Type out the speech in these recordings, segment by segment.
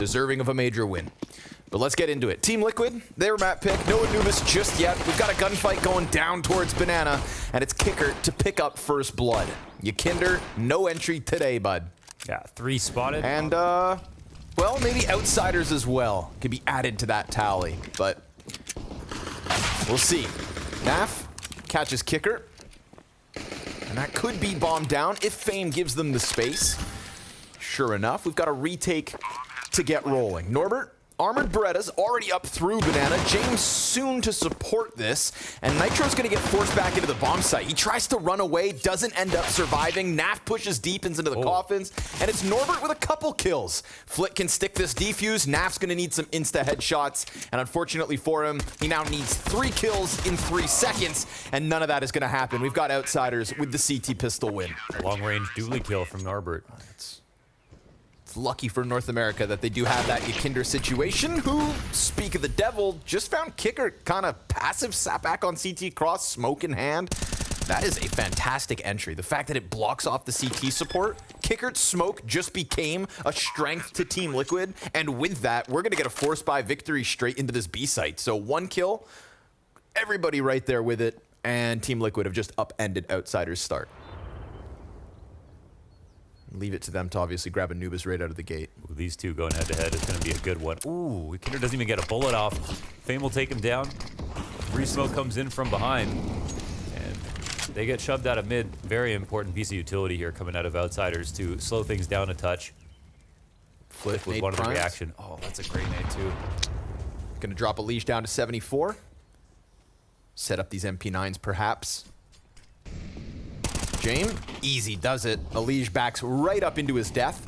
deserving of a major win. But let's get into it. Team Liquid, they were map pick. No Anubis just yet. We've got a gunfight going down towards Banana, and it's Kicker to pick up first blood. Yakinder, no entry today, bud. Yeah, 3 spotted. And, well, maybe Outsiders as well could be added to that tally, but we'll see. Naf catches Kicker, and that could be bombed down if Fame gives them the space. Sure enough, we've got a retake to get rolling. Norbert, Armored Beretta's already up through Banana. James soon to support this, and Nitro's gonna get forced back into the bomb site. He tries to run away, doesn't end up surviving. Naf pushes deep into the coffins, and it's Norbert with a couple kills. Flit can stick this defuse. Naf's gonna need some insta headshots, and unfortunately for him, he now needs 3 kills in 3 seconds, and none of that is gonna happen. We've got Outsiders with the CT pistol win. A long-range dually kill from Norbert. It's lucky for North America that they do have that Yakinder situation, who, speak of the devil, just found Kicker kind of passive, sat back on CT cross, smoke in hand. That is a fantastic entry. The fact that it blocks off the CT support, Kicker's smoke just became a strength to Team Liquid, and with that, we're gonna get a force buy victory straight into this B site. So 1 kill, everybody right there with it, and Team Liquid have just upended Outsiders' start. Leave it to them to obviously grab Anubis right out of the gate. Ooh, these two going head-to-head is going to be a good one. Ooh, Kinder doesn't even get a bullet off. Fame will take him down. Re-smoke comes in from behind, and they get shoved out of mid. Very important piece of utility here coming out of Outsiders to slow things down a touch. Flit with one of the reaction. Oh, that's a great nade too. Gonna drop a leash down to 74. Set up these MP9s perhaps. Jame, easy does it. Alige backs right up into his death.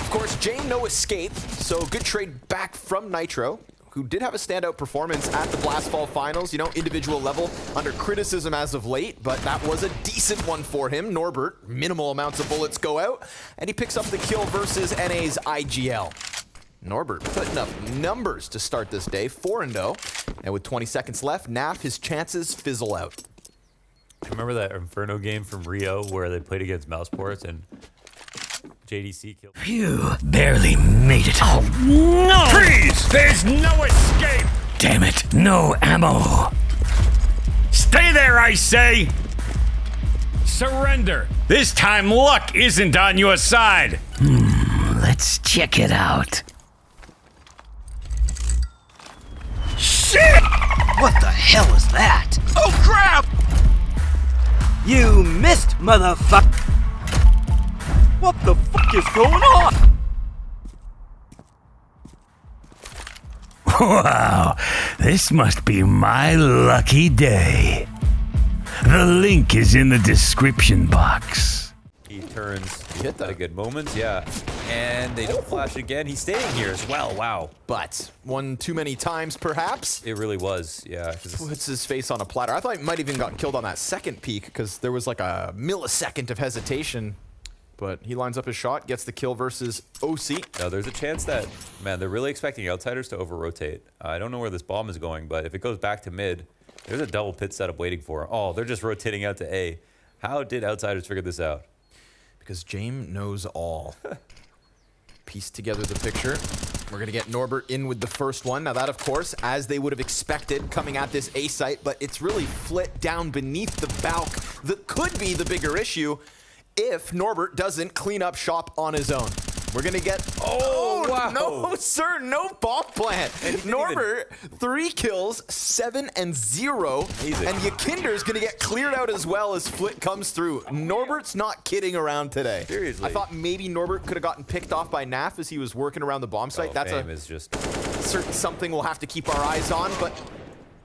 Of course, Jame no escape, so good trade back from Nitro, who did have a standout performance at the Blastfall Finals, you know, individual level, under criticism as of late, but that was a decent one for him. Norbert, minimal amounts of bullets go out, and he picks up the kill versus NA's IGL. Norbert putting up numbers to start this day, 4-0, and with 20 seconds left, Naf, his chances fizzle out. Remember that Inferno game from Rio where they played against Mouseports and JDC killed? Phew, barely made it. Oh, no! Freeze! There's no escape! Damn it, no ammo. Stay there, I say! Surrender! This time luck isn't on your side! Let's check it out. Shit! What the hell is that? Oh crap! You missed, motherfucker! What the fuck is going on? Wow, this must be my lucky day. The link is in the description box. He turns. He hit that. At a good moment, yeah. And they don't flash again. He's staying here as well. Wow. But one too many times, perhaps. It really was, yeah. Puts his face on a platter. I thought he might have even gotten killed on that second peek because there was like a millisecond of hesitation. But he lines up his shot, gets the kill versus OC. Now, there's a chance that, man, they're really expecting Outsiders to over-rotate. I don't know where this bomb is going, but if it goes back to mid, there's a double pit setup waiting for. Oh, they're just rotating out to A. How did Outsiders figure this out? Because Jame knows all. Piece together the picture. We're going to get Norbert in with the first one. Now that, of course, as they would have expected coming at this A site, but it's really Flit down beneath the balk that could be the bigger issue if Norbert doesn't clean up shop on his own. We're going to get... Oh, wow. No, sir, no bomb plant. Norbert, 3 kills, 7 and 0. Easy. And Yakinder's going to get cleared out as well as Flit comes through. Norbert's not kidding around today. Seriously. I thought maybe Norbert could have gotten picked off by Naf as he was working around the bomb site. That's is just certain something we'll have to keep our eyes on, but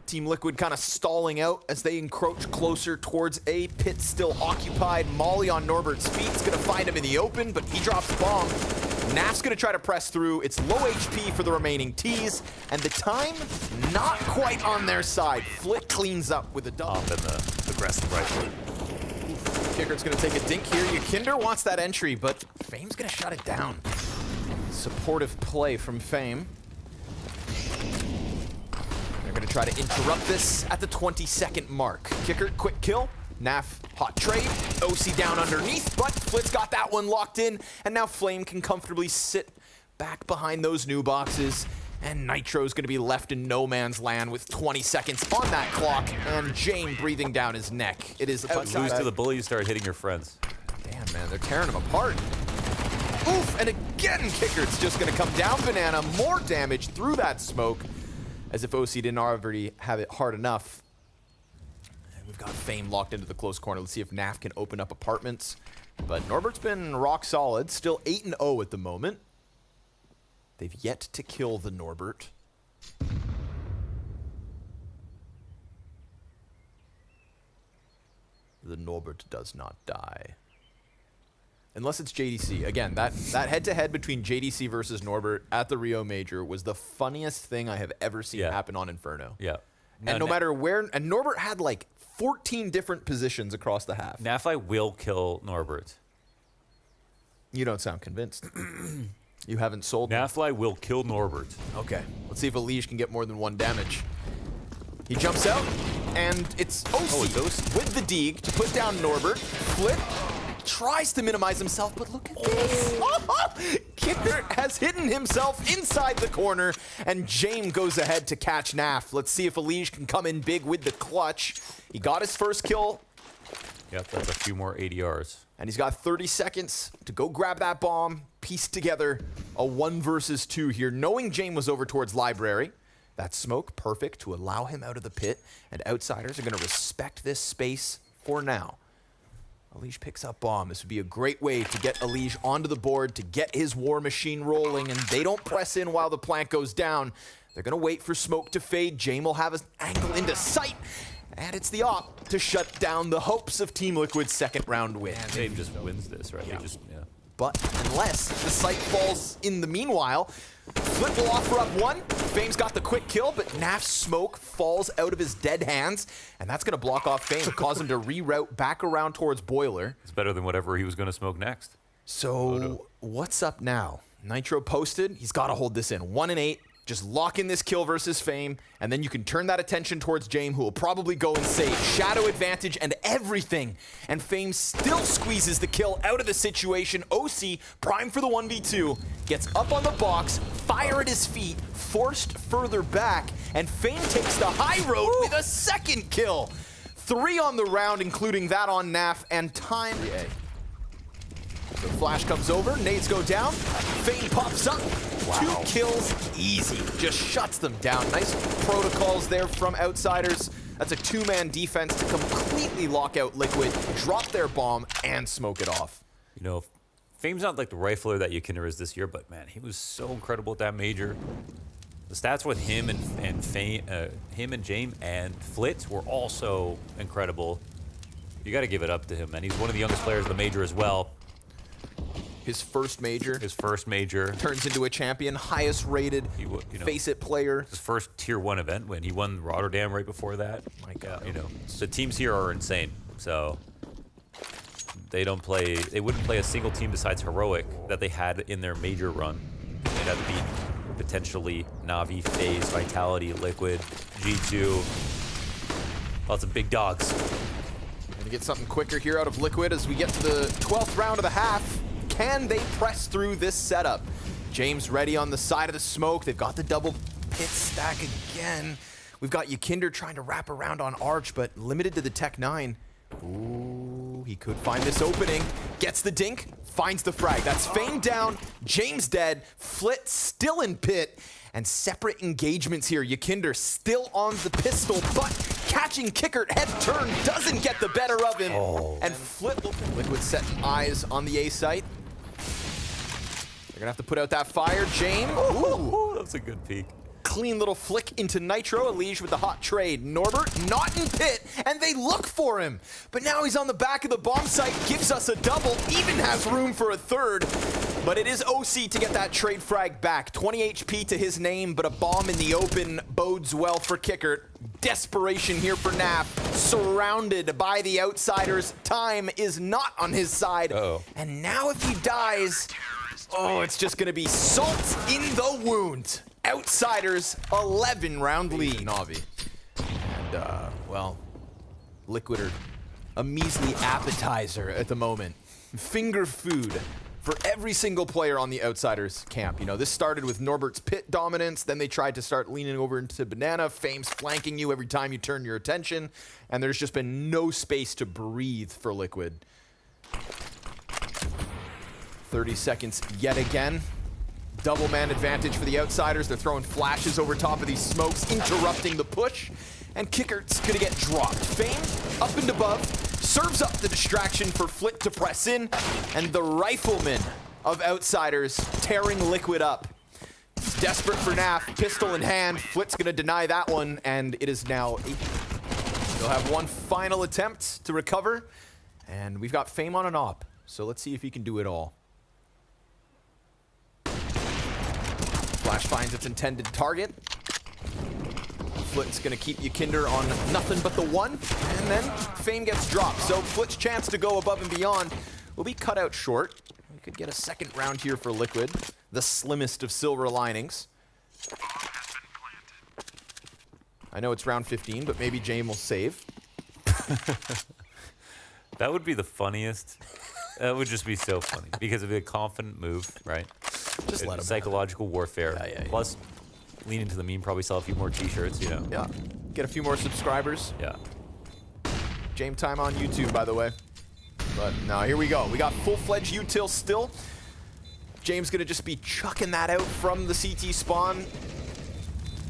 Team Liquid kind of stalling out as they encroach closer towards A. Pit still occupied. Molly on Norbert's feet is going to find him in the open, but he drops the bomb. Naf's going to try to press through. It's low HP for the remaining Ts, and the time not quite on their side. Flit cleans up with a double. up in the aggressive rifle. Kicker's going to take a dink here. Yakinder wants that entry, but Fame's going to shut it down. Supportive play from Fame. They're going to try to interrupt this at the 20-second mark. Kicker, quick kill. Naf, hot trade. OC down underneath, but Flit's got that one locked in, and now Flame can comfortably sit back behind those new boxes. And Nitro's going to be left in no man's land with 20 seconds on that clock. And James breathing down his neck. It is outside. Lose to the bully, you start hitting your friends. Damn, man, they're tearing him apart. Oof, and again, Kickert's just going to come down Banana. More damage through that smoke. As if OC didn't already have it hard enough. And we've got Fame locked into the close corner. Let's see if Naf can open up apartments. But Norbert's been rock solid. Still 8-0 at the moment. They've yet to kill the Norbert. The Norbert does not die. Unless it's JDC. Again, that head-to-head between JDC versus Norbert at the Rio Major was the funniest thing I have ever seen happen on Inferno. Yeah. And no matter where... And Norbert had like 14 different positions across the half. Nafli will kill Norbert. You don't sound convinced. You haven't sold me. Nafli will kill Norbert. Okay. Let's see if Elige can get more than 1 damage. He jumps out, and it's OC with the Deeg to put down Norbert. Flip tries to minimize himself, but look at this. Kicker has hidden himself inside the corner, and James goes ahead to catch Naf. Let's see if Elige can come in big with the clutch. He got his first kill. Yep, that's a few more ADRs. And he's got 30 seconds to go grab that bomb, piece together a 1 versus 2 here, knowing James was over towards Library. That smoke, perfect to allow him out of the pit, and Outsiders are going to respect this space for now. Elige picks up bomb. This would be a great way to get Elige onto the board, to get his war machine rolling, and they don't press in while the plant goes down. They're going to wait for smoke to fade. James will have his angle into sight. And it's the op to shut down the hopes of Team Liquid's second round win. James just wins this, right? Yeah. Yeah. But unless the sight falls in the meanwhile, Flip will offer up 1. Fame's got the quick kill, but Naf's smoke falls out of his dead hands, and that's going to block off Fame, cause him to reroute back around towards Boiler. It's better than whatever he was going to smoke next. So what's up now? Nitro posted. He's got to hold this in. 1 and 8. Just lock in this kill versus Fame, and then you can turn that attention towards James, who will probably go and save Shadow advantage and everything. And Fame still squeezes the kill out of the situation. OC, prime for the 1v2, gets up on the box, fire at his feet, forced further back, and Fame takes the high road with a second kill. 3 on the round, including that on Naf, and time... The flash comes over, nades go down, Fame pops up, 2 kills, easy, just shuts them down. Nice protocols there from Outsiders. That's a 2-man defense to completely lock out Liquid, drop their bomb, and smoke it off. You know, Fame's not like the rifler that Yakinder is this year, but man, he was so incredible at that major. The stats with him and Fame, him and James and Flitz were also incredible. You got to give it up to him, man. He's one of the youngest players of the major as well. His first major. His first major. Turns into a champion, highest rated face-it player. His first tier 1 event win. He won Rotterdam right before that. My God. You know, the teams here are insane. So they wouldn't play a single team besides Heroic that they had in their major run. They'd have to beat potentially Na'Vi, FaZe, Vitality, Liquid, G2. Lots of big dogs. Gonna get something quicker here out of Liquid as we get to the 12th round of the half. Can they press through this setup? James ready on the side of the smoke. They've got the double pit stack again. We've got Yakinder trying to wrap around on Arch, but limited to the Tech 9. Ooh, he could find this opening. Gets the dink, finds the frag. That's Fame down, James dead, Flit still in pit, and separate engagements here. Yakinder still on the pistol, but catching Kicker head turn doesn't get the better of him. And Flit Liquid setting eyes on the A site. They're gonna have to put out that fire. James, ooh, That's a good peek. clean little flick into Nitro. Elige with the hot trade. Norbert not in pit, and they look for him. But now he's on the back of the bomb site, gives us a double, even has room for a third. But it is OC to get that trade frag back. 20 HP to his name, but a bomb in the open bodes well for Kicker. Desperation here for Naf, surrounded by the Outsiders. Time is not on his side. And now if he dies, oh, it's just gonna be salt in the wound. Outsiders, 11-round lead. Na'Vi. And, well, Liquid are a measly appetizer at the moment. Finger food for every single player on the Outsiders camp. You know, this started with Norbert's pit dominance, then they tried to start leaning over into Banana, Fame's flanking you every time you turn your attention, and there's just been no space to breathe for Liquid. 30 seconds yet again. Double man advantage for the Outsiders. They're throwing flashes over top of these smokes, interrupting the push, and Kickert's gonna get dropped. Fame up and above. Serves up the distraction for Flit to press in, and the rifleman of Outsiders tearing Liquid up. He's desperate for Naf, pistol in hand. Flit's gonna deny that one, and it is now 8. They'll have one final attempt to recover, and we've got Fame on an op, so let's see if he can do it all. Flash finds its intended target. Flit's gonna keep Yakinder on nothing but the 1, and then Fame gets dropped. So Flit's chance to go above and beyond will be cut out short. We could get a second round here for Liquid, the slimmest of silver linings. I know it's round 15, but maybe Jame will save. That would be the funniest. That would just be so funny because it'd be a confident move, right? Just let him psychological warfare. Yeah. Plus, lean into the meme, probably sell a few more t-shirts, you know? Yeah, get a few more subscribers. Yeah. Jame time on YouTube, by the way. But no, here we go. We got full-fledged util still. James gonna just be chucking that out from the CT spawn.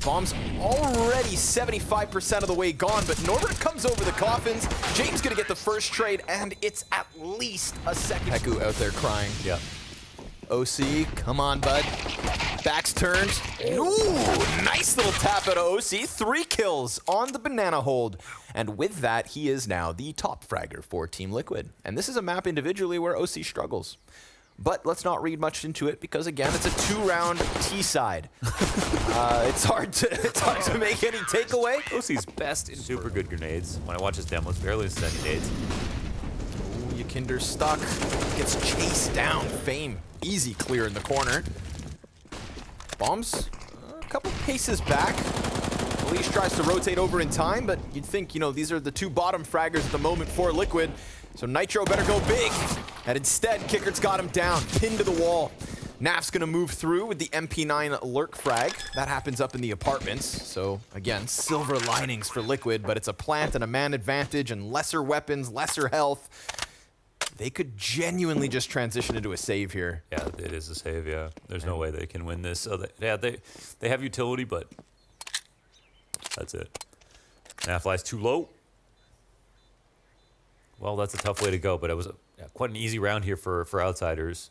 Bomb's already 75% of the way gone, but Norbert comes over the coffins. James gonna get the first trade, and it's at least a second. Heku out there crying. Yeah. OC, come on, bud. Backs turned. Ooh, nice little tap out of OC. 3 kills on the banana hold. And with that, he is now the top fragger for Team Liquid. And this is a map individually where OC struggles. But let's not read much into it because, again, it's a 2-round T-side. It's hard to make any takeaway. OC's best in super good grenades. When I watch his demos, barely send nades. Yakinder stuck. Gets chased down. Fame. Easy clear in the corner. Bombs a couple paces back. Leash tries to rotate over in time, but you'd think, you know, these are the 2 bottom fraggers at the moment for Liquid. So Nitro better go big. And instead, Kickert's got him down, pinned to the wall. Naf's gonna move through with the MP9 lurk frag. That happens up in the apartments. So again, silver linings for Liquid, but it's a plant and a man advantage and lesser weapons, lesser health. They could genuinely just transition into a save here. Yeah, it is a save, yeah. There's no way they can win this. So they have utility, but that's it. Naf flies too low. Well, that's a tough way to go, but it was quite an easy round here for Outsiders.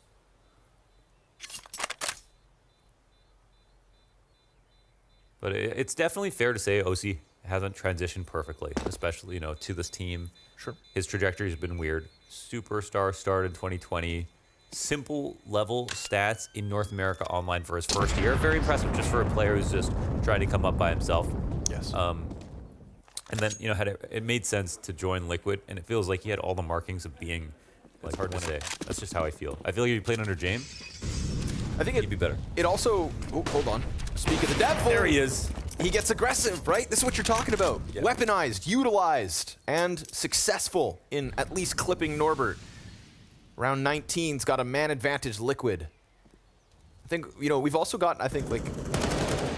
But it's definitely fair to say OC hasn't transitioned perfectly, especially, you know, to this team. Sure. His trajectory has been weird. Superstar start in 2020. Simple level stats in North America Online for his first year. Very impressive just for a player who's just trying to come up by himself. Yes. And then, you know, it made sense to join Liquid, and it feels like he had all the markings of being. It's hard to say. That's just how I feel. I feel like if you played under Jame, I think he'd be better. It also, oh, hold on. Speak of the devil. There he is. He gets aggressive, right? This is what you're talking about. Yeah. Weaponized, utilized, and successful in at least clipping Norbert. Round 19's got a man advantage Liquid. I think, you know, we've also got, I think, like,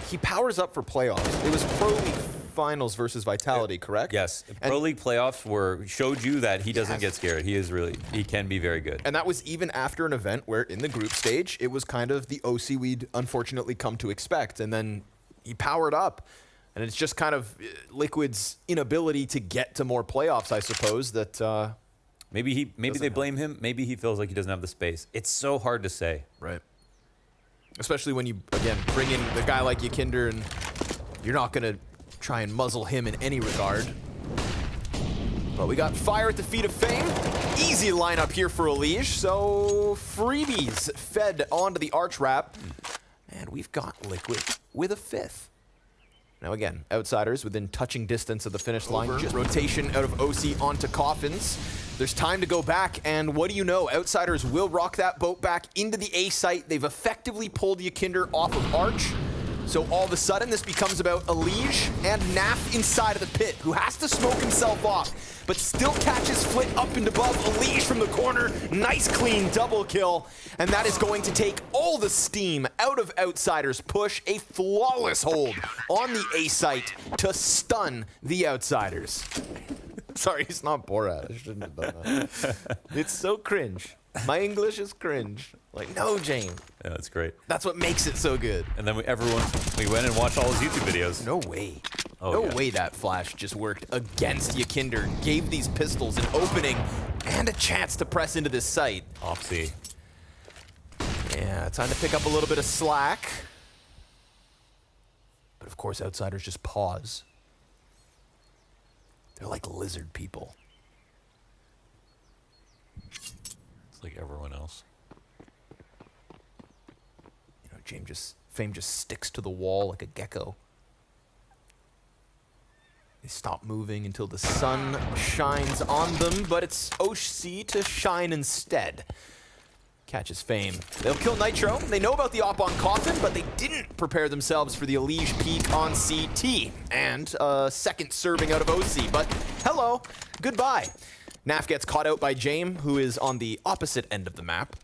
he powers up for playoffs. It was Pro League Finals versus Vitality, correct? Yes. Pro League playoffs showed you that he doesn't get scared. He can be very good. And that was even after an event where in the group stage, it was kind of the OC we'd unfortunately come to expect. And then he powered up. And it's just kind of Liquid's inability to get to more playoffs, I suppose, that maybe they blame him. Maybe he feels like he doesn't have the space. It's so hard to say. Right. Especially when you, again, bring in the guy like Yakinder and you're not going to try and muzzle him in any regard. But we got fire at the feet of Fame. Easy lineup here for Elige. So freebies fed onto the arch wrap. And we've got Liquid with a 5th. Now again, Outsiders within touching distance of the finish line. Just rotation out of OC onto Coffins. There's time to go back, and what do you know? Outsiders will rock that boat back into the A site. They've effectively pulled Yakinder off of Arch. So all of a sudden, this becomes about Elige and Naf inside of the pit, who has to smoke himself off, but still catches Flit up and above Elige from the corner. Nice clean double kill, and that is going to take all the steam out of Outsiders' push. A flawless hold on the A site to stun the Outsiders. Sorry, it's not Borat. I shouldn't have done that. It's so cringe. My English is cringe. Like, no, James. Yeah, that's great. That's what makes it so good. And then we went and watched all his YouTube videos. No way. Oh, no yeah. way that flash just worked against Yakinder. Gave these pistols an opening and a chance to press into this site. Opsy. Yeah, time to pick up a little bit of slack. But of course, Outsiders just pause. They're like lizard people. It's like everyone else. You know, Fame just sticks to the wall like a gecko. They stop moving until the sun shines on them, but it's OC to shine instead. Catches Fame. They'll kill Nitro. They know about the op on Coffin, but they didn't prepare themselves for the Elige peek on CT. And a second serving out of OC, but hello, goodbye. Naf gets caught out by James, who is on the opposite end of the map.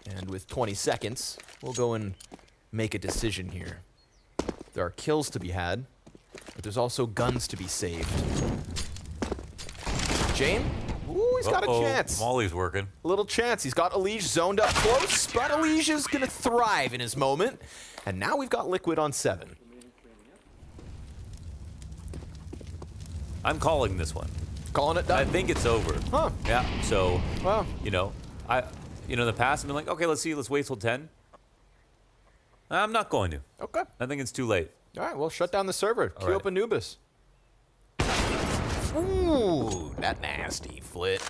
And with 20 seconds, we'll go and make a decision here. There are kills to be had, but there's also guns to be saved. James? Ooh, he's got a chance. Molly's working. A little chance. He's got Elige zoned up close, but Elige is going to thrive in his moment. And now we've got Liquid on 7. I'm calling this one. Calling it I done. think it's over. Huh. Yeah. So, Wow. you know, in the past, I've been like, okay, let's wait till 10. I'm not going to. Okay. I think it's too late. All right, well, shut down the server. Queue right. up Anubis. Ooh, that nasty Flit.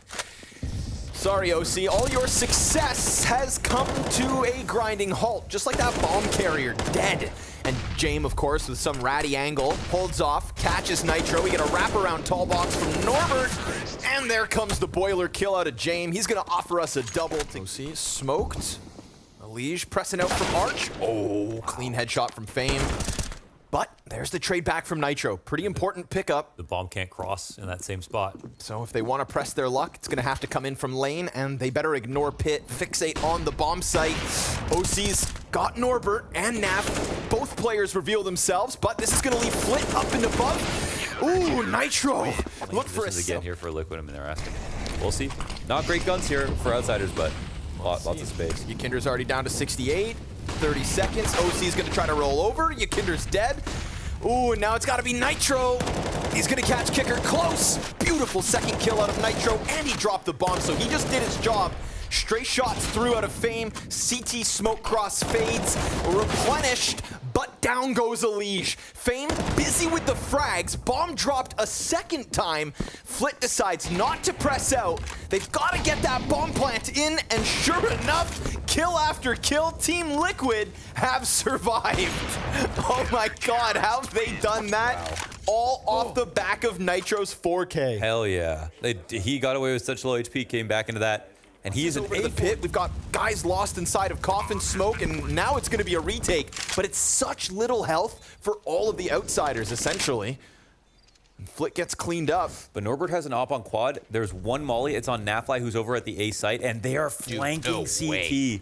Sorry, OC. All your success has come to a grinding halt, just like that bomb carrier, dead. And James, of course, with some ratty angle, holds off, catches Nitro. We get a wraparound tall box from Norbert, and there comes the boiler kill out of James. He's going to offer us a double. OC smoked. Elige pressing out from Arch. Oh, clean headshot from Fame. But there's the trade back from Nitro. Pretty important pickup. The bomb can't cross in that same spot. So if they want to press their luck, it's going to have to come in from lane, and they better ignore pit, fixate on the bomb site. OC's got Norbert and Naf. Both players reveal themselves, but this is going to leave Flit up and above. Ooh, Nitro. Look for a again here for Liquid. I mean, they're asking. We'll see. Not great guns here for Outsiders, but lots of space. Yakinder's already down to 68. 30 seconds. OC's going to try to roll over. Yakinder's dead. Ooh, and now it's got to be Nitro. He's going to catch Kicker close. Beautiful second kill out of Nitro, and he dropped the bomb, so he just did his job. Straight shots through out of Fame. CT smoke cross fades. Replenished, but down goes Elige. Fame busy with the frags. Bomb dropped a second time. Flit decides not to press out. They've got to get that bomb plant in, and sure enough, kill after kill, Team Liquid have survived. Oh my God, how have they done that? Wow. All off the back of Nitro's 4K. Hell yeah. He got away with such low HP, came back into that. And he's an over to the pit. We've got guys lost inside of Coffin smoke, and now it's going to be a retake. But it's such little health for all of the Outsiders, essentially. And Flit gets cleaned up. But Norbert has an op on quad. There's one molly. It's on Nafly, who's over at the A site, and they are flanking no CT. way.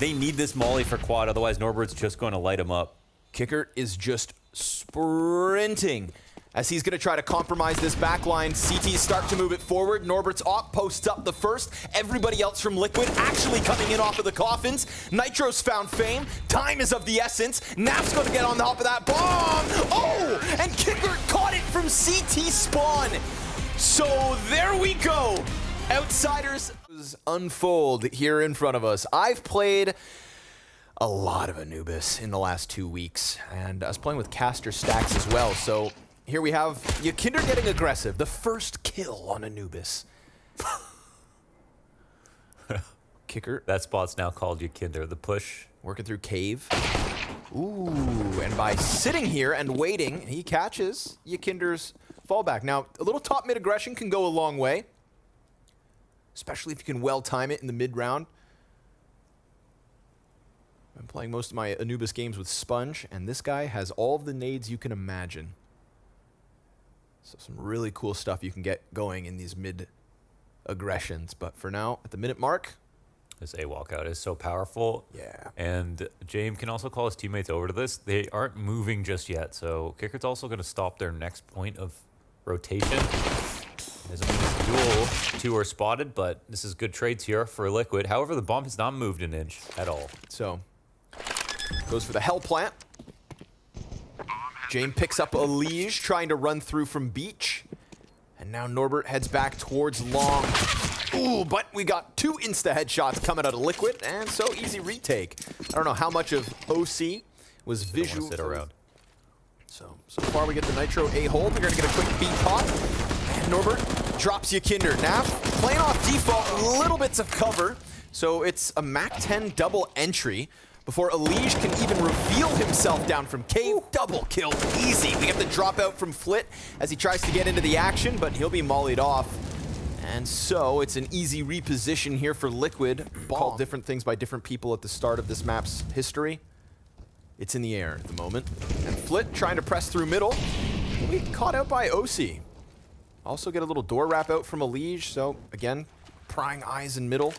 They need this molly for quad, otherwise Norbert's just going to light him up. Kicker is just sprinting as he's going to try to compromise this backline. CTs start to move it forward. Norbert's op posts up the first. Everybody else from Liquid actually coming in off of the coffins. Nitro's found Fame. Time is of the essence. Naf's going to get on top of that bomb. Oh, and Kicker caught it from CT spawn. So there we go. Outsiders unfold here in front of us. I've played a lot of Anubis in the last 2 weeks, and I was playing with caster stacks as well, so here we have Yakinder getting aggressive. The first kill on Anubis. Kicker. That spot's now called Yakinder. The push. Working through cave. Ooh, and by sitting here and waiting, he catches Yakinder's fallback. Now, a little top mid aggression can go a long way, especially if you can well time it in the mid round. I'm playing most of my Anubis games with Sponge, and this guy has all of the nades you can imagine. So some really cool stuff you can get going in these mid aggressions. But for now, at the minute mark, This A walkout is so powerful. yeah. And James can also call his teammates over to this. They aren't moving just yet, so Kicker's also going to stop their next point of rotation. Doesn't mean it's duel. 2 are spotted, but this is good trades here for Liquid. However, the bomb has not moved an inch at all. So, goes for the Hell Plant. James picks up a Liege, trying to run through from Beach. And now Norbert heads back towards Long. Ooh, but we got 2 insta-headshots coming out of Liquid, and so easy retake. I don't know how much of OC was visual. Sit around. So far we get the Nitro A hold. We're gonna get a quick B pop. And Norbert drops Yakinder. Nav playing off default, little bits of cover. So it's a MAC-10 double entry before Elige can even reveal himself down from Cave. Double kill, easy. We get the dropout from Flit as he tries to get into the action, but he'll be mollied off. And so it's an easy reposition here for Liquid. Called different things by different people at the start of this map's history. It's in the air at the moment. And Flit trying to press through middle. We caught out by OC. Also get a little door wrap out from Elige. So again, prying eyes in middle.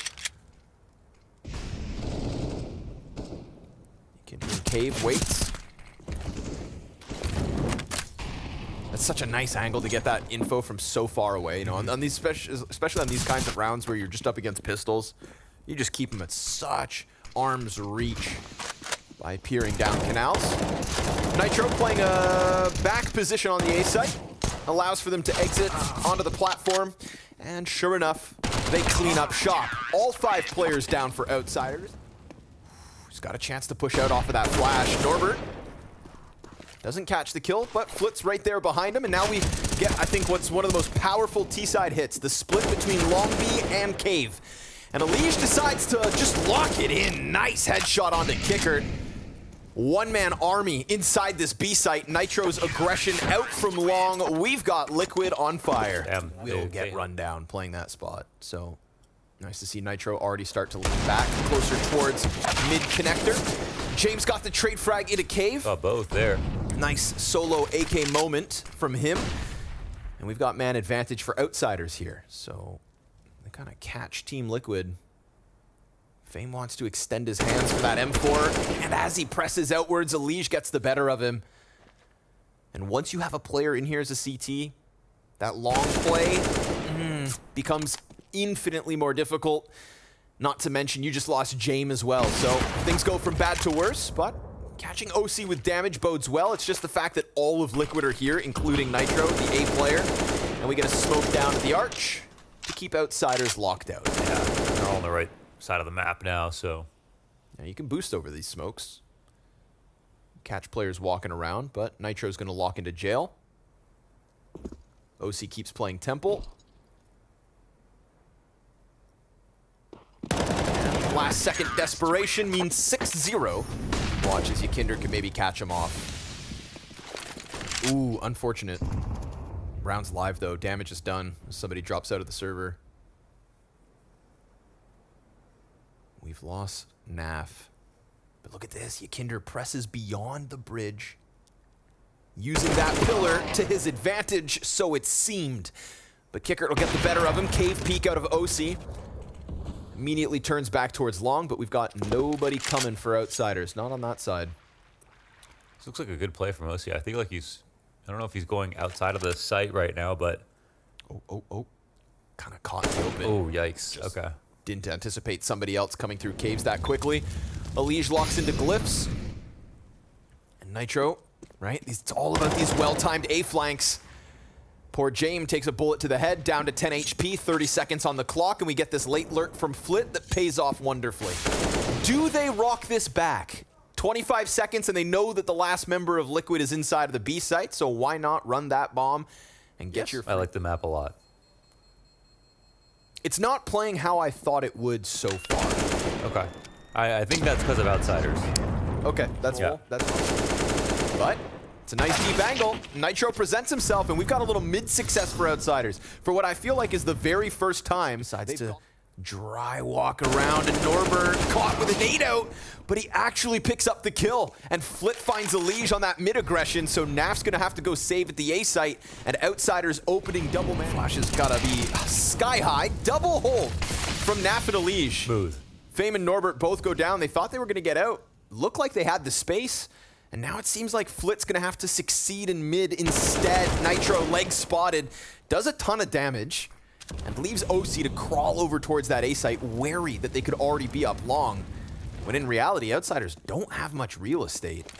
Cave waits. That's such a nice angle to get that info from so far away. You know, on these especially on these kinds of rounds where you're just up against pistols, you just keep them at such arm's reach by peering down canals. Nitro playing a back position on the A site, allows for them to exit onto the platform, and sure enough, they clean up shop. All 5 players down for Outsiders. He's got a chance to push out off of that flash. Norbert doesn't catch the kill, but Flit's right there behind him, and now we get, I think, what's one of the most powerful T-side hits, the split between Long B and Cave. And Elige decides to just lock it in. Nice headshot onto Kicker. One-man army inside this B site. Nitro's aggression out from Long. We've got Liquid on fire. Damn, We'll get run down playing that spot. So nice to see Nitro already start to lean back closer towards mid-connector. James got the trade frag into Cave. Both there. Nice solo AK moment from him. And we've got man advantage for Outsiders here. So they kind of catch Team Liquid. Fame wants to extend his hands for that M4. And as he presses outwards, Elige gets the better of him. And once you have a player in here as a CT, that long play becomes infinitely more difficult. Not to mention, you just lost James as well. So things go from bad to worse, but catching OC with damage bodes well. It's just the fact that all of Liquid are here, including Nitro, the A player. And we get a smoke down at the arch to keep Outsiders locked out. Yeah, they're all on the right side of the map now, so. Now you can boost over these smokes. Catch players walking around, but Nitro's going to lock into jail. OC keeps playing Temple. And last second desperation means 6-0. Watch as Yakinder can maybe catch him off. Ooh, unfortunate. Round's live though. Damage is done. Somebody drops out of the server. We've lost Naf. But look at this. Yakinder presses beyond the bridge, using that pillar to his advantage, so it seemed. But Kicker will get the better of him. Cave peek out of OC. Immediately turns back towards Long, but we've got nobody coming for Outsiders. Not on that side. This looks like a good play from OC. I think like he's, I don't know if he's going outside of the site right now, but. Oh. Kind of caught in the open. Oh, yikes. Okay. Didn't anticipate somebody else coming through caves that quickly. Elige locks into glyphs. And Nitro, right? It's all about these well-timed A-flanks. Poor James takes a bullet to the head, down to 10 HP, 30 seconds on the clock, and we get this late lurk from Flit that pays off wonderfully. Do they rock this back? 25 seconds, and they know that the last member of Liquid is inside of the B site, so why not run that bomb and get your... I like the map a lot. It's not playing how I thought it would so far. Okay. I think that's because of Outsiders. Okay, that's Yeah. cool. That's fine. But it's a nice deep angle. Nitro presents himself, and we've got a little mid-success for Outsiders. For what I feel like is the very first time, decides to Dry walk around, and Norbert caught with a nade out, but he actually picks up the kill. And Flit finds a liege on that mid-aggression, so Naf's gonna have to go save at the A site, and Outsiders opening double man. Flash has gotta be sky high. Double hold from Naf and a liege. Smooth. Fame and Norbert both go down. They thought they were gonna get out. Looked like they had the space, and now it seems like Flit's gonna have to succeed in mid instead. Nitro leg spotted, does a ton of damage, and leaves OC to crawl over towards that A site, wary that they could already be up long, when in reality, Outsiders don't have much real estate.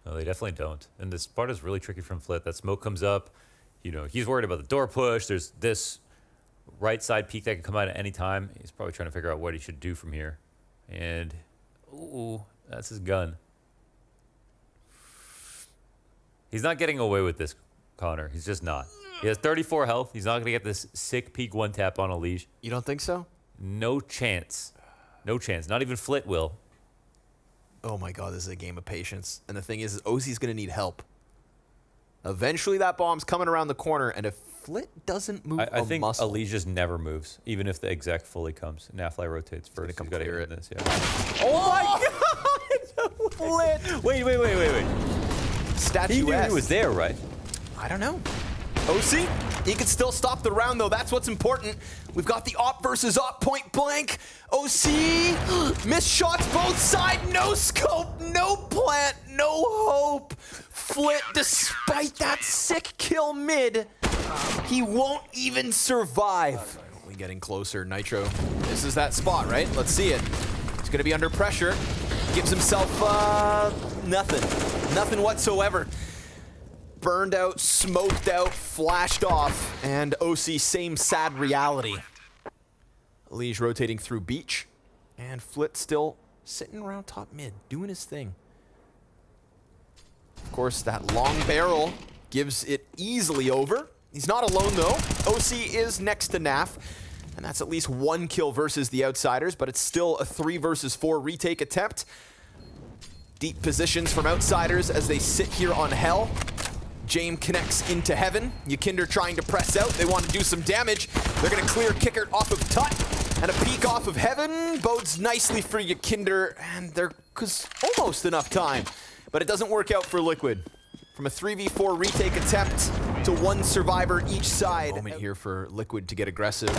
No, they definitely don't. And this part is really tricky from Flit. That smoke comes up. You know, he's worried about the door push. There's this right side peek that can come out at any time. He's probably trying to figure out what he should do from here. And, ooh, that's his gun. He's not getting away with this, Connor. He's just not. He has 34 health. He's not going to get this sick peek one tap on a leash. You don't think so? No chance. No chance. Not even Flit will. Oh my god, this is a game of patience. And the thing is OC's gonna need help. Eventually that bomb's coming around the corner, and if Flit doesn't move I think muscle, Elise just never moves, even if the exec fully comes. Nafly rotates first. He's gonna come He's gotta clear hit it. this, yeah. Oh my god! Flit! Wait. Statuesque. He knew he was there, right? I don't know. OC, he can still stop the round though. That's what's important. We've got the op versus op point blank. OC, missed shots both sides. No scope, no plant, no hope. Flit, despite that sick kill mid, he won't even survive. We getting closer, Nitro. This is that spot, right? Let's see it. He's gonna be under pressure. Gives himself nothing whatsoever. Burned out, smoked out, flashed off, and OC, same sad reality. Liege rotating through beach, and Flit still sitting around top mid, doing his thing. Of course, that long barrel gives it easily over. He's not alone though. OC is next to Naf, and that's at least one kill versus the Outsiders, but it's still a 3 versus 4 retake attempt. Deep positions from Outsiders as they sit here on Hell. James connects into Heaven. Yakinder trying to press out. They want to do some damage. They're going to clear Kickert off of Tut. And a peek off of Heaven bodes nicely for Yakinder. And there's almost enough time. But it doesn't work out for Liquid. From a 3v4 retake attempt to one survivor each side. Moment here for Liquid to get aggressive.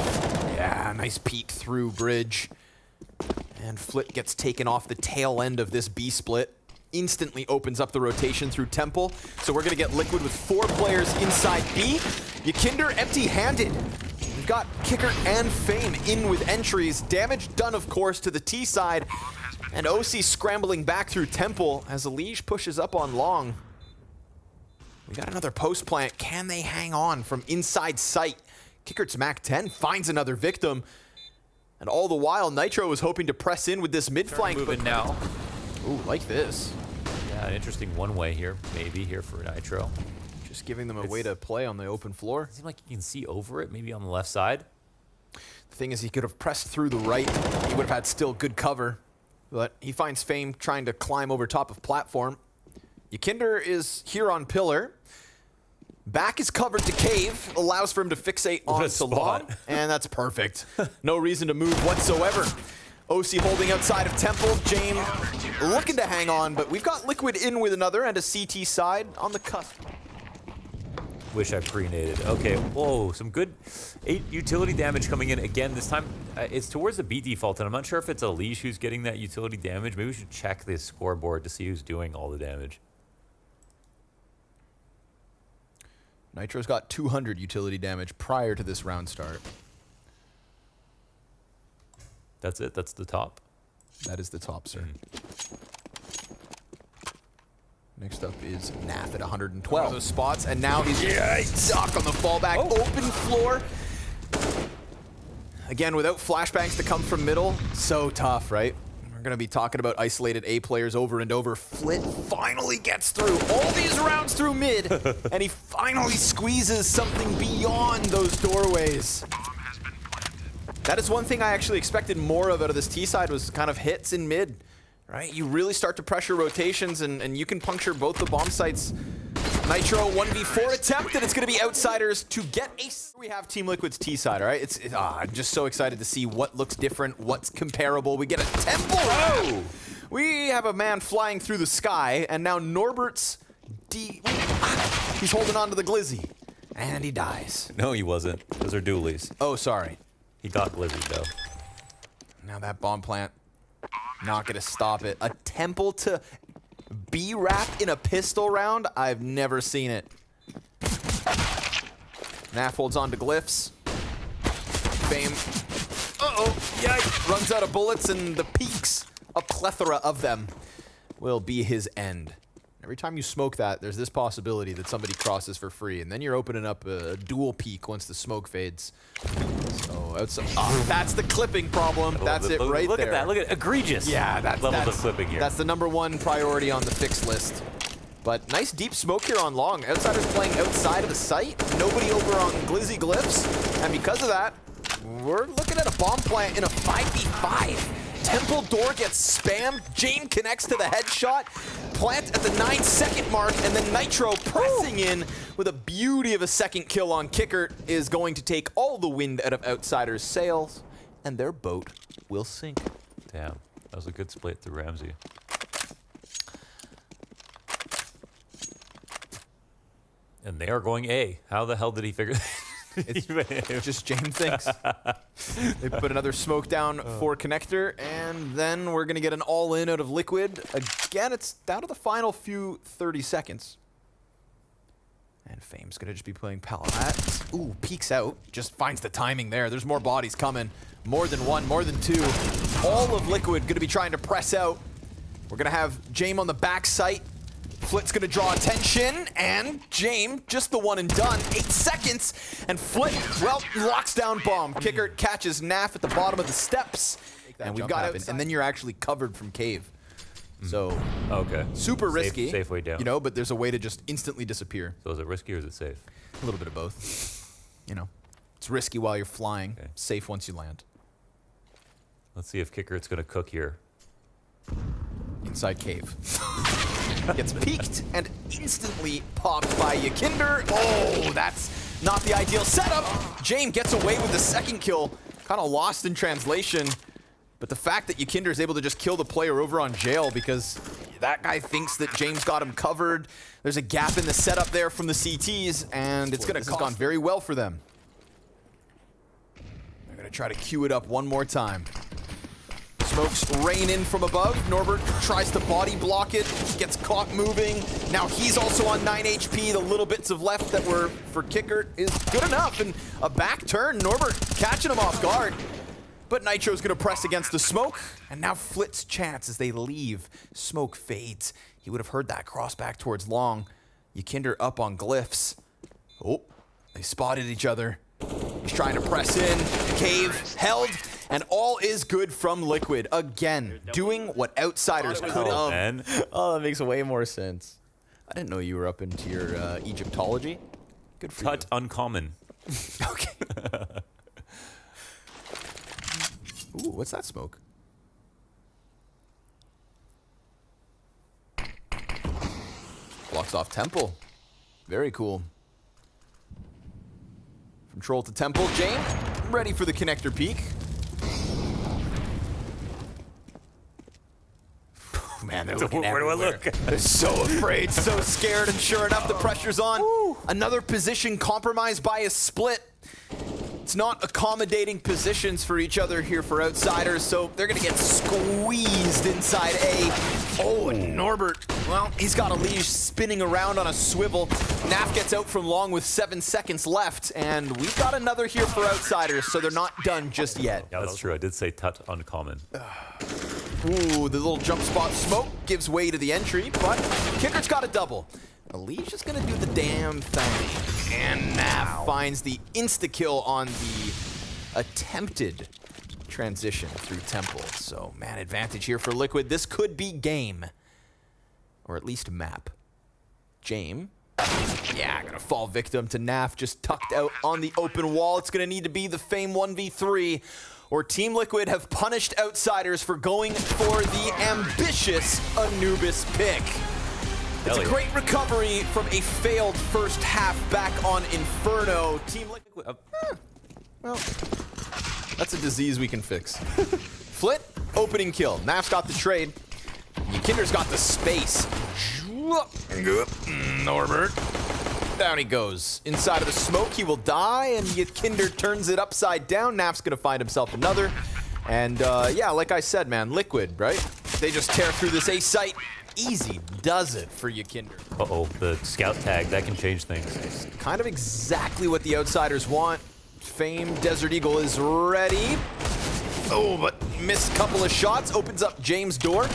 Yeah, nice peek through bridge. And Flit gets taken off the tail end of this B split. Instantly opens up the rotation through Temple. So we're gonna get Liquid with 4 players inside B. Yakinder empty-handed. We've got Kicker and Fame in with entries. Damage done, of course, to the T side. And OC scrambling back through Temple as Liege pushes up on long. We got another post plant. Can they hang on from inside sight? Kickert's Mac 10 finds another victim. And all the while, Nitro was hoping to press in with this mid flank. Moving now. Ooh, like this. Yeah, an interesting one-way here, maybe here for Nitro. Just giving them a way to play on the open floor. It seems like you can see over it, maybe on the left side. The thing is, he could have pressed through the right. He would have had still good cover. But he finds Fame trying to climb over top of platform. Yakinder is here on pillar. Back is covered to cave, allows for him to fixate onto long, and that's perfect. No reason to move whatsoever. OC holding outside of Temple. James looking to hang on, but we've got Liquid in with another and a CT side on the cusp. Wish I pre-naded. Okay, whoa, some good 8 utility damage coming in again. This time, it's towards the B default, and I'm not sure if it's Alish who's getting that utility damage. Maybe we should check this scoreboard to see who's doing all the damage. Nitro's got 200 utility damage prior to this round start. That's it? That's the top? That is the top, sir. Next up is Naf at 112. Those spots, and now he's stuck on the fallback. Open floor. Again, without flashbangs to come from middle, so tough, right? We're going to be talking about isolated A players over and over. Flit finally gets through all these rounds through mid, and he finally squeezes something beyond those doorways. That is one thing I actually expected more of out of this T side was kind of hits in mid, right? You really start to pressure rotations and you can puncture both the bomb sites Nitro 1v4 attempt, and it's going to be Outsiders to get a... We have Team Liquid's T side, all right? I'm just so excited to see what looks different, what's comparable. We get a temple. Oh! We have a man flying through the sky, and now Norbert's he's holding on to the glizzy, and he dies. No, he wasn't. Those are dualies. Oh, sorry. He got glizzy, though. Now that bomb plant, not going to stop it. A temple to be wrapped in a pistol round? I've never seen it. Naf holds on to glyphs. Fame. Uh-oh. Yikes. Runs out of bullets, and the peaks, a plethora of them, will be his end. Every time you smoke that, there's this possibility that somebody crosses for free, and then you're opening up a dual peak once the smoke fades. So outside, that's the clipping problem. That's it right there. Look at that. Look at egregious. Yeah, that's levels of clipping here. That's the #1 priority on the fix list. But nice deep smoke here on long. Outsiders playing outside of the site. Nobody over on glizzy glyphs, and because of that, we're looking at a bomb plant in a 5v5. Temple door gets spammed. Jane connects to the headshot. Plant at the 9-second mark, and then Nitro pressing in with a beauty of a second kill on Kicker is going to take all the wind out of Outsiders' sails, and their boat will sink. Damn, that was a good split through Ramsey. And they are going A. How the hell did he figure that? It's just James thinks. They put another smoke down for Connector, and then we're going to get an all-in out of Liquid. Again, it's down to the final few 30 seconds. And Fame's going to just be playing Paladin. Ooh, peeks out. Just finds the timing there. There's more bodies coming. More than one, more than two. All of Liquid going to be trying to press out. We're going to have Jame on the back site. Flit's gonna draw attention, and Jame, just the one and done. 8 seconds, and Flit, well, locks down bomb. Kicker catches Naf at the bottom of the steps, and we've got it. And then you're actually covered from cave. So, okay, super risky. Safe way down. You know, but there's a way to just instantly disappear. So is it risky or is it safe? A little bit of both. You know, it's risky while you're flying, safe once you land. Let's see if Kicker's gonna cook here. Inside cave. Gets peeked and instantly popped by Yakinder. Oh, that's not the ideal setup. Jame gets away with the second kill. Kind of lost in translation. But the fact that Yakinder is able to just kill the player over on jail because that guy thinks that James got him covered. There's a gap in the setup there from the CTs, and it's going to have gone very well for them. They're going to try to queue it up one more time. Smokes rain in from above. Norbert tries to body block it, gets caught moving. Now he's also on 9 HP. The little bits of left that were for Kicker is good enough. And a back turn, Norbert catching him off guard. But Nitro's gonna press against the smoke. And now Flit's chance as they leave. Smoke fades. He would have heard that cross back towards long. Yakinder up on glyphs. Oh, they spotted each other. He's trying to press in. Cave held. And all is good from Liquid. Again, doing what Outsiders could have. Oh, that makes way more sense. I didn't know you were up into your Egyptology. Good for Tut uncommon. Okay. Ooh, what's that smoke? Blocks off Temple. Very cool. From Troll to Temple, Jane, ready for the connector peak. Man, they're looking where do I look? They're so afraid, so scared, and sure enough, the pressure's on. Woo. Another position compromised by a split. It's not accommodating positions for each other here for Outsiders, so they're going to get squeezed inside A. Oh, and Norbert, well, he's got a leash spinning around on a swivel. Naf gets out from long with 7 seconds left, and we've got another here for Outsiders, so they're not done just yet. Yeah, that's true. I did say Tut uncommon. Ooh, the little jump spot smoke gives way to the entry, but Kicker's got a double. Alicia's gonna do the damn thing. And Naf finds the insta-kill on the attempted transition through Temple. So, man, advantage here for Liquid. This could be game. Or at least map. Jame. Yeah, gonna fall victim to Naf, just tucked out on the open wall. It's gonna need to be the Fame 1v3. Or Team Liquid have punished Outsiders for going for the ambitious Anubis pick. It's a great recovery from a failed first half back on Inferno. Team Liquid. Well, that's a disease we can fix. Flit, opening kill. Naf's got the trade. Kinder's got the space. Norbert. Down he goes. Inside of the smoke, he will die, and Kinder turns it upside down. Naf's gonna find himself another. And yeah, like I said, man, Liquid, right? They just tear through this A site. Easy does it for Kinder. Uh-oh, the scout tag, that can change things. It's kind of exactly what the Outsiders want. Fame Desert Eagle is ready. Oh, but missed a couple of shots. Opens up James' door.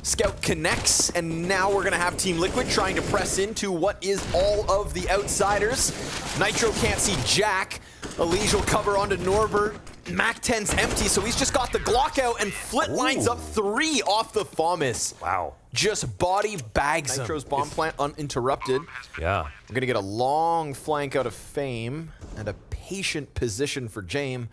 Scout connects, and now we're gonna have Team Liquid trying to press into what is all of the Outsiders. Nitro can't see Jack. Elige will cover onto Norbert. Mac 10's empty, so he's just got the Glock out, and Flit lines up 3 off the FAMAS. Wow. Just body bags Nitro's bomb plant uninterrupted. Yeah. We're gonna get a long flank out of Fame, and a patient position for James.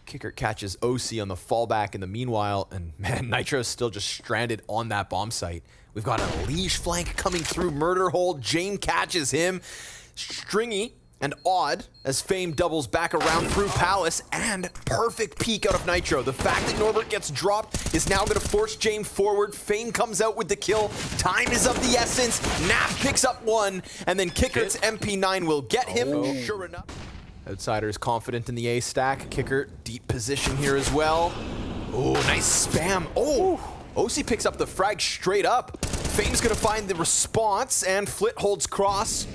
Kicker catches OC on the fallback in the meanwhile, and man, Nitro's still just stranded on that bomb site. We've got an Elige flank coming through murder hold. James catches him. Stringy and odd as Fame doubles back around through Palace, and perfect peek out of Nitro. The fact that Norbert gets dropped is now going to force James forward. Fame comes out with the kill. Time is of the essence. Naf picks up 1, and then Kickert's MP9 will get him. Sure enough. Outsiders confident in the A stack. Kicker, deep position here as well. Oh, nice spam. Oh, OC picks up the frag straight up. Fame's gonna find the response, and Flit holds cross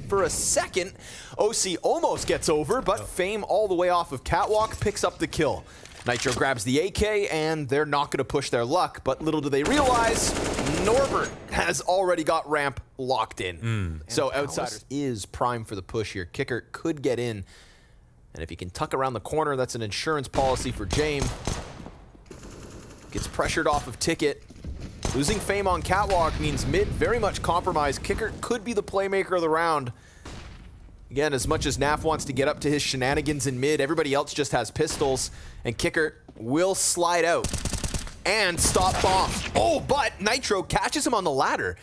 for a second. OC almost gets over, but Fame all the way off of Catwalk picks up the kill. Nitro grabs the AK, and they're not gonna push their luck, but little do they realize, Norbert has already got ramp locked in. So Outsiders is prime for the push here. Kicker could get in, and if he can tuck around the corner, that's an insurance policy for James. Gets pressured off of Ticket. Losing Fame on Catwalk means mid very much compromised. Kicker could be the playmaker of the round. Again, as much as Naf wants to get up to his shenanigans in mid, everybody else just has pistols, and Kicker will slide out and stop bomb. Oh, but Nitro catches him on the ladder.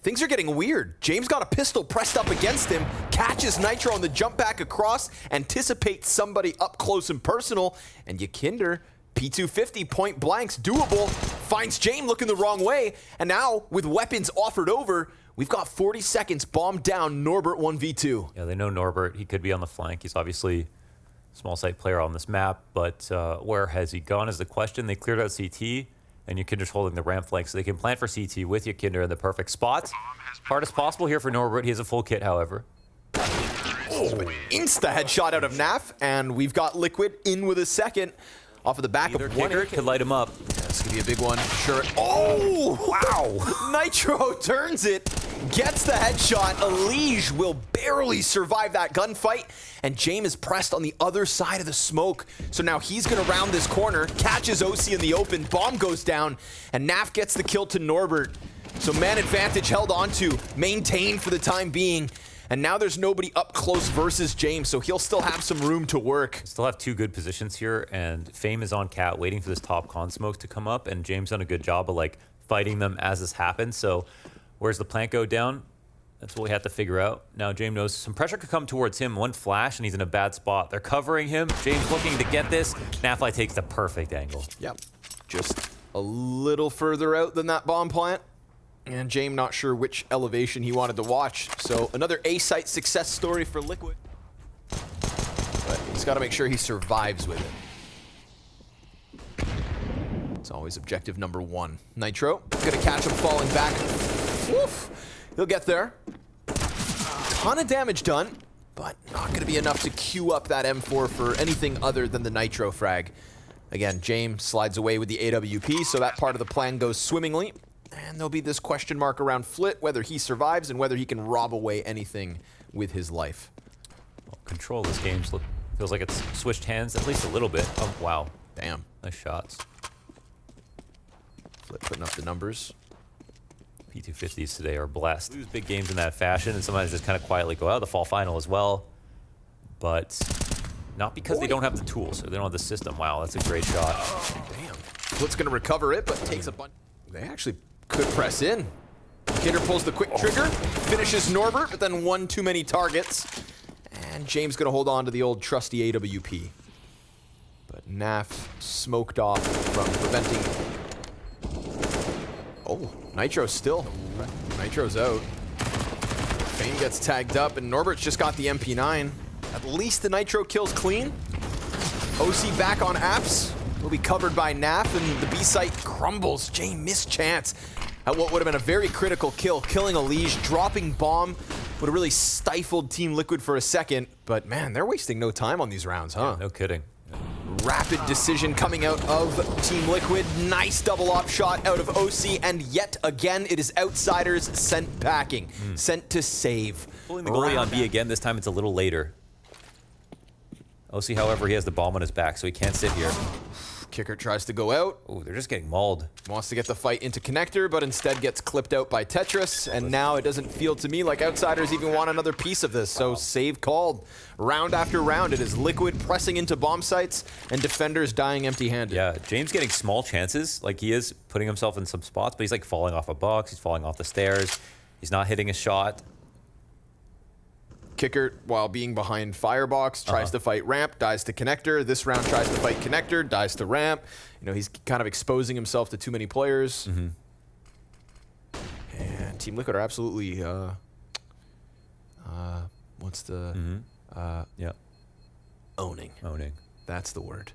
Things are getting weird. James got a pistol pressed up against him, catches Nitro on the jump back across, anticipates somebody up close and personal, and Kinder, P250 point blanks, doable, finds James looking the wrong way, and now with weapons offered over, we've got 40 seconds, bomb down, Norbert 1v2. Yeah, they know Norbert. He could be on the flank. He's obviously a small site player on this map, but where has he gone is the question. They cleared out CT, and Yakinder's holding the ramp flank, so they can plant for CT with Yakinder in the perfect spot. Hardest possible here for Norbert. He has a full kit, however. Oh, insta headshot out of Naf, and we've got Liquid in with a second. Off of the back Either of one Kicker could light him up. Yeah, this could be a big one. Sure. Oh, wow. Nitro turns it, gets the headshot. Elige will barely survive that gunfight, and James is pressed on the other side of the smoke. So now he's going to round this corner, catches OC in the open, bomb goes down, and Naf gets the kill to Norbert. So man advantage held onto, maintained for the time being. And now there's nobody up close versus James, so he'll still have some room to work. Still have 2 good positions here, and Fame is on Cat waiting for this top con smoke to come up, and James done a good job of like fighting them as this happens. So where's the plant go down? That's what we have to figure out. Now James knows some pressure could come towards him. One flash, and he's in a bad spot. They're covering him. James looking to get this. Nafly takes the perfect angle. Yep, just a little further out than that bomb plant. And James not sure which elevation he wanted to watch. So another A-site success story for Liquid. But he's got to make sure he survives with it. It's always objective number 1. Nitro, gonna catch him falling back. Woof! He'll get there. Ton of damage done, but not gonna be enough to queue up that M4 for anything other than the Nitro frag. Again, James slides away with the AWP, so that part of the plan goes swimmingly. And there'll be this question mark around Flit, whether he survives and whether he can rob away anything with his life. Well, control this game feels like it's switched hands at least a little bit. Oh, wow. Damn. Nice shots. Flit putting up the numbers. P250s today are blessed. Lose big games in that fashion, and sometimes just kind of quietly go out. The fall final as well. But not because they don't have the tools or they don't have the system. Wow, that's a great shot. Damn. Flit's going to recover it, but takes a bunch. They actually could press in. Kinder pulls the quick trigger, finishes Norbert, but then one too many targets. And James gonna hold on to the old trusty AWP. But Naf smoked off from preventing... Oh, Nitro's still. Nitro's out. Fame gets tagged up, and Norbert's just got the MP9. At least the Nitro kill's clean. OC back on apps. Will be covered by Naf, and the B site crumbles. Jay missed chance at what would have been a very critical kill, killing Elige, dropping bomb. Would have really stifled Team Liquid for a second, but man, they're wasting no time on these rounds, huh? Yeah, no kidding. Rapid decision coming out of Team Liquid. Nice double op shot out of OC, and yet again, it is Outsiders sent packing, sent to save. Pulling the goalie on B again. This time it's a little later. OC, however, he has the bomb on his back, so he can't sit here. Kicker tries to go out. Oh, they're just getting mauled. Wants to get the fight into connector, but instead gets clipped out by Tetris. And now it doesn't feel to me like Outsiders even want another piece of this. So save called. Round after round, it is Liquid pressing into bomb sites and defenders dying empty-handed. Yeah, James getting small chances. Like, he is putting himself in some spots, but he's like falling off a box. He's falling off the stairs. He's not hitting a shot. Kicker, while being behind Firebox, tries to fight ramp, dies to connector. This round tries to fight connector, dies to ramp. You know, he's kind of exposing himself to too many players. And Team Liquid are absolutely, what's the, Yeah, owning. owning. That's the word.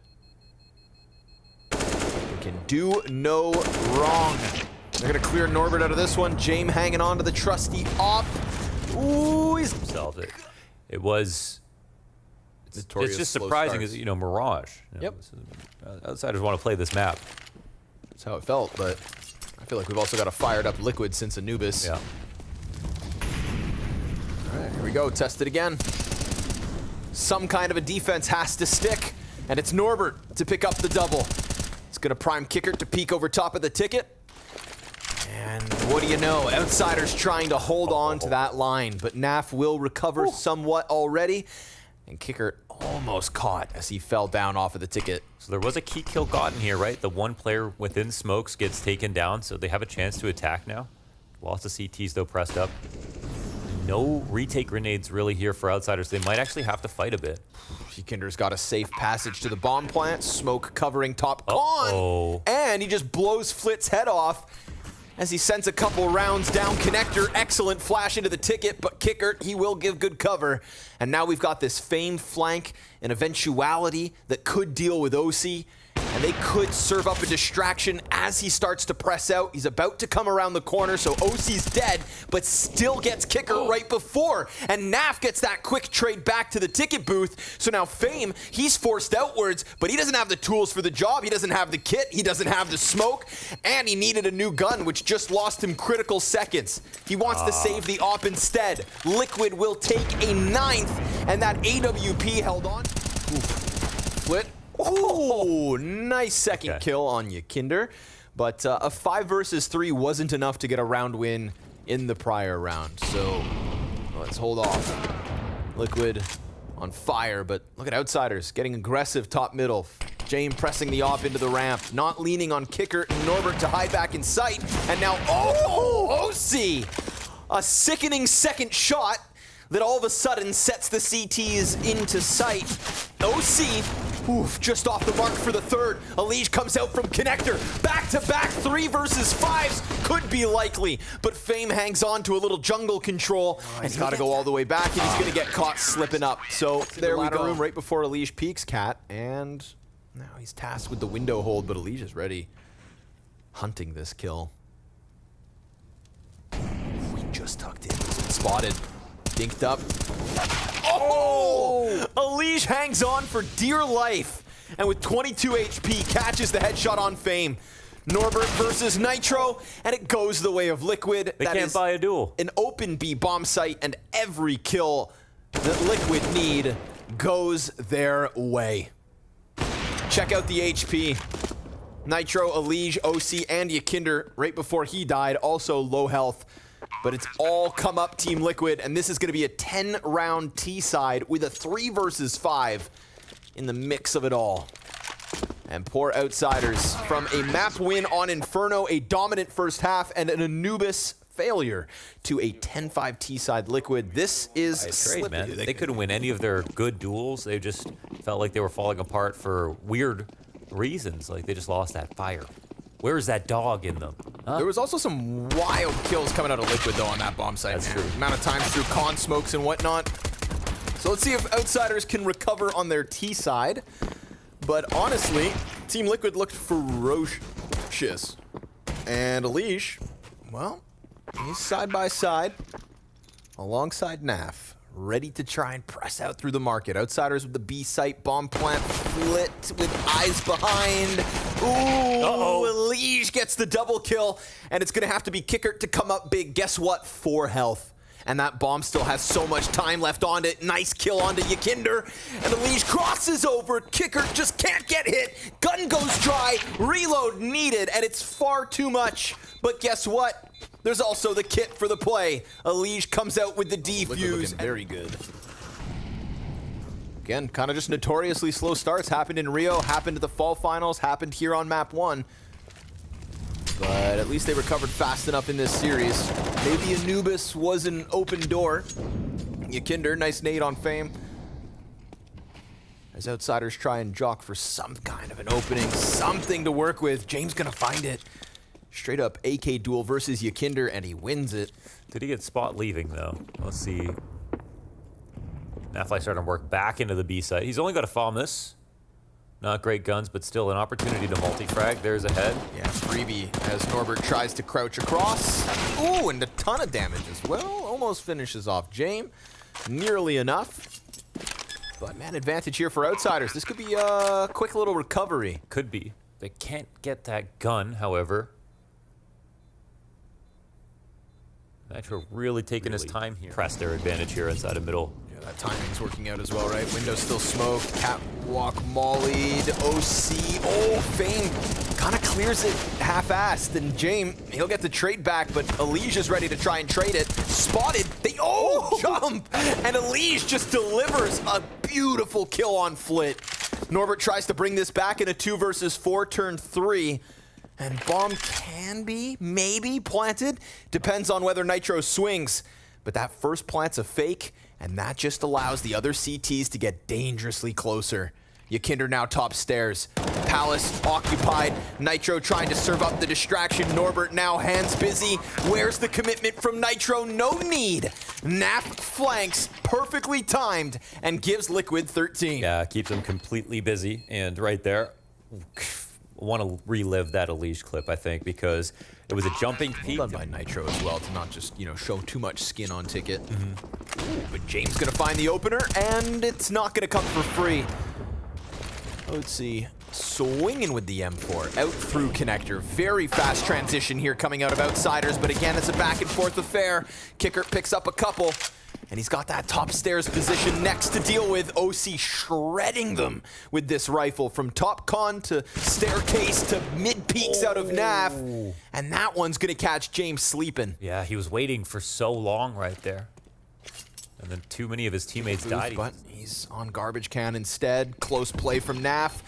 They can do no wrong. They're gonna clear Norbert out of this one. James hanging on to the trusty op. Ooh, he's Solved it. It was. It's just slow surprising, starts. as you know, Mirage. You know, Yep. this is- Outsiders want to play this map. That's how it felt, but I feel like we've also got a fired up Liquid since Anubis. Yeah. All right, here we go. Test it again. Some kind of a defense has to stick, and it's Norbert to pick up the double. It's gonna prime Kicker to peek over top of the ticket. And what do you know? Outsiders trying to hold on to that line, but Naf will recover somewhat already. And Kicker almost caught as he fell down off of the ticket. So there was a key kill gotten here, right? The one player within smokes gets taken down, so they have a chance to attack now. Lots of CTs though pressed up. No retake grenades really here for Outsiders. They might actually have to fight a bit. Kinder's got a safe passage to the bomb plant. Smoke covering top con. Uh-oh. And he just blows Flit's head off as he sends a couple rounds down connector. Excellent flash into the ticket, but Kicker, he will give good cover. And now we've got this famed flank, an eventuality that could deal with OC. And they could serve up a distraction as he starts to press out. He's about to come around the corner, so OC's dead, but still gets Kicker right before. And Naf gets that quick trade back to the ticket booth. So now Fame, he's forced outwards, but he doesn't have the tools for the job. He doesn't have the kit. He doesn't have the smoke. And he needed a new gun, which just lost him critical seconds. He wants to save the op instead. Liquid will take a 9th, and that AWP held on. Flit. Oh, nice second kill on you, Kinder. But a 5 versus 3 wasn't enough to get a round win in the prior round. So let's hold off. Liquid on fire, but look at Outsiders getting aggressive top middle. James pressing the op into the ramp, not leaning on Kicker and Norbert to hide back in sight. And now, OC! A sickening second shot that all of a sudden sets the CTs into sight. OC, just off the mark for the third. Elige comes out from connector. Back-to-back 3 versus 5s could be likely, but Fame hangs on to a little jungle control, and he's got to go all the way back, and he's going to get caught slipping up. So there we go. Room right before Elige peeks, Cat, and now he's tasked with the window hold, but Elige is ready, hunting this kill. We just tucked in, spotted. Dinked up. Oh! Elige hangs on for dear life. And with 22 HP, catches the headshot on Fame. Norbert versus Nitro, and it goes the way of Liquid. They can't buy a duel. An open B bomb site, and every kill that Liquid need goes their way. Check out the HP. Nitro, Elige, OC, and Yakinder, right before he died, also low health. But it's all come up Team Liquid, and this is going to be a 10-round T-side with a 3 versus 5 in the mix of it all. And poor Outsiders from a map win on Inferno, a dominant first half, and an Anubis failure to a 10-5 T-side Liquid. This is Trade, man. slippy. They couldn't win any of their good duels. They just felt like they were falling apart for weird reasons. Like they just lost that fire. Where is that dog in them? Huh? There was also some wild kills coming out of Liquid, though, on that bomb site. That's true. Amount of times through con smokes and whatnot. So let's see if Outsiders can recover on their T side. But honestly, Team Liquid looked ferocious. And Elish, well, he's side by side alongside Naf, ready to try and press out through the market. Outsiders with the B site, bomb plant, flit with eyes behind. Ooh, Elish gets the double kill, and it's gonna have to be Kickert to come up big. Guess what? 4 health. And that bomb still has so much time left on it. Nice kill onto Yakinder. And Elish crosses over. Kickert just can't get hit. Gun goes dry. Reload needed, and it's far too much. But guess what? There's also the kit for the play. Elish comes out with the defuse. Very good. Again, kind of just notoriously slow starts. Happened in Rio, happened at the fall finals, happened here on map 1. But at least they recovered fast enough in this series. Maybe Anubis was an open door. Yakinder, nice nade on Fame. As Outsiders try and jock for some kind of an opening, something to work with. James gonna find it. Straight up AK duel versus Yakinder, and he wins it. Did he get spot leaving, though? Let's see. Nafly starting to work back into the B site. He's only got to farm this. Not great guns, but still an opportunity to multi-frag. There's a head. Yeah, freebie as Norbert tries to crouch across. Ooh, and a ton of damage as well. Almost finishes off James. Nearly enough. But man, advantage here for Outsiders. This could be a quick little recovery. Could be. They can't get that gun, however. Nitro really taking his time here. Press their advantage here inside of middle. Yeah, that timing's working out as well, right? Window still smoked. Catwalk mollied. OC. Oh, Fame kind of clears it half-assed. And James, he'll get the trade back, but Alicia's ready to try and trade it. Spotted. They jump! And Elish just delivers a beautiful kill on Flit. Norbert tries to bring this back in a 2 versus 4 turn 3. And bomb can be, maybe, planted. Depends on whether Nitro swings. But that first plant's a fake, and that just allows the other CTs to get dangerously closer. Yakinder now top stairs. Palace occupied. Nitro trying to serve up the distraction. Norbert now hands busy. Where's the commitment from Nitro? No need. Nap flanks, perfectly timed, and gives Liquid 13. Yeah, keeps them completely busy. And right there, want to relive that Elish clip, I think, because it was a jumping peak. Done by Nitro as well to not just, show too much skin on Ticket. Ooh, but James gonna find the opener, and it's not gonna come for free. Let's see. Swinging with the M4, out through connector. Very fast transition here coming out of Outsiders, but again, it's a back and forth affair. Kicker picks up a couple, and he's got that top stairs position next to deal with. OC shredding them with this rifle from top con to staircase to mid peaks out of Nav. And that one's gonna catch James sleeping. Yeah, he was waiting for so long right there. And then too many of his teammates died. But he's on garbage can instead. Close play from Naf.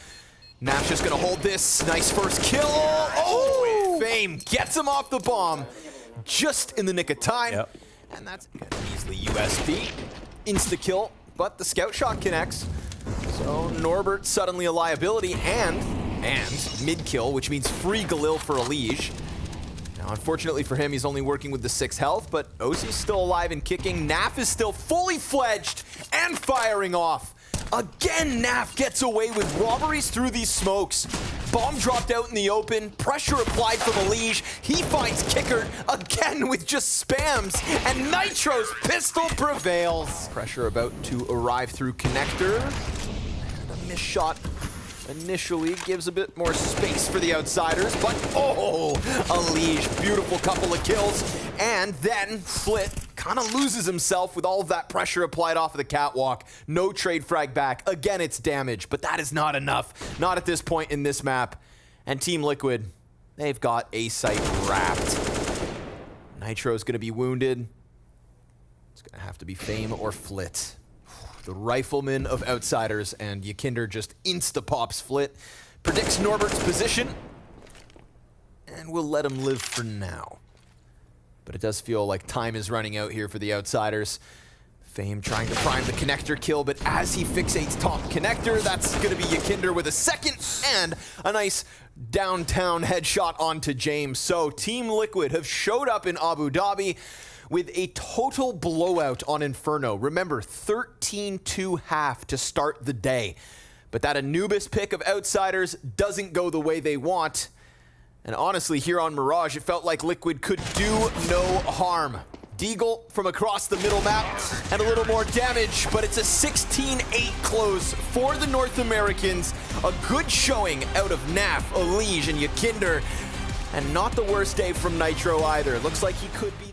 Naf's just gonna hold this. Nice first kill. Oh! Fame gets him off the bomb just in the nick of time. Yep. And that's easily USP. Insta-kill, but the scout shot connects. So Norbert suddenly a liability and mid-kill, which means free Galil for Elish. Now, unfortunately for him, he's only working with the 6 health, but OC's still alive and kicking. Naf is still fully fledged and firing off. Again, Naf gets away with robberies through these smokes. Bomb dropped out in the open, pressure applied from Elish. He finds Kicker again with just spams, and Nitro's pistol prevails. Pressure about to arrive through connector. And a missed shot initially gives a bit more space for the Outsiders, but Elish, beautiful couple of kills. And then Flit kind of loses himself with all of that pressure applied off of the catwalk. No trade frag back. Again, it's damage, but that is not enough. Not at this point in this map. And Team Liquid, they've got A site wrapped. Nitro's gonna be wounded. It's gonna have to be Fame or Flit. The rifleman of Outsiders, and Yakinder just insta-pops Flit. Predicts Norbert's position, and we'll let him live for now. But it does feel like time is running out here for the Outsiders. Fame trying to prime the connector kill, but as he fixates top connector, that's going to be Yakinder with a second and a nice downtown headshot onto James. So Team Liquid have showed up in Abu Dhabi with a total blowout on Inferno. Remember, 13-2 half to start the day. But that Anubis pick of Outsiders doesn't go the way they want. And honestly, here on Mirage, it felt like Liquid could do no harm. Deagle from across the middle map and a little more damage, but it's a 16-8 close for the North Americans. A good showing out of Naf, Elige, and Yakinder. And not the worst day from Nitro either. Looks like he could be